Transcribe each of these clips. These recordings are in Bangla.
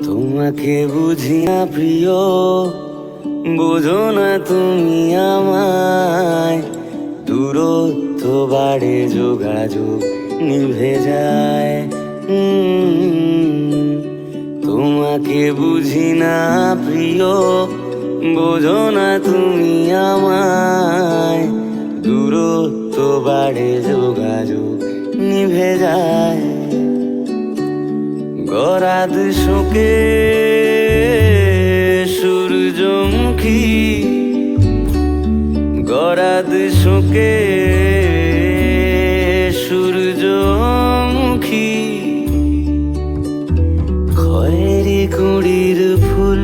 তোমাকে বুঝি না প্রিয়, বোঝো না তুমি আমায়। দূরত্ব বাড়ে, যোগাযোগ নিভে যায়। তোমাকে বুঝি না প্রিয়, বোঝো না তুমি আমায়। দূরত্ব বাড়ে, যোগাযোগ নিভে যায়। গরাদ শোকে সূর্যমুখী, গরাদ শোকে সূর্যমুখী। খয়েরি কুড়ির ফুল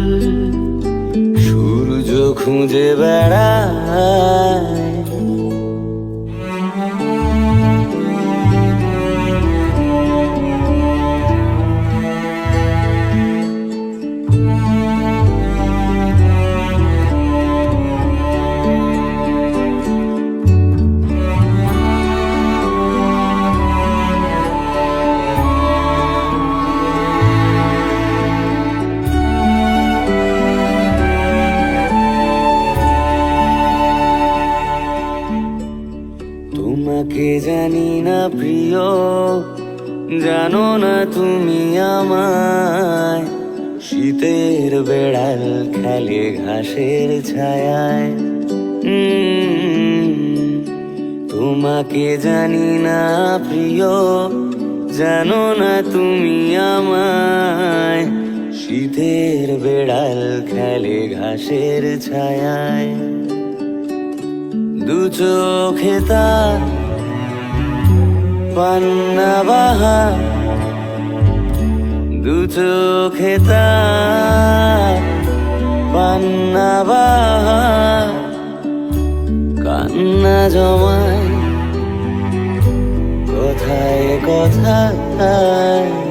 সূর্য খুঁজে বেড়ায়। তোমাকে জানি না প্রিয়, জানো না তুমি আমায়। শীতের বেড়াল খেলে ঘাসের ছায়ায়। তোমাকে জানি না প্রিয়, জানো না তুমি আমায়। শীতের বেড়াল খেলে ঘাসের ছায়ায়। দু চোখে তার পান্না বাহা, দু চোখে তার পান্না বাহা। কান্না জমায় কথায় কথায়।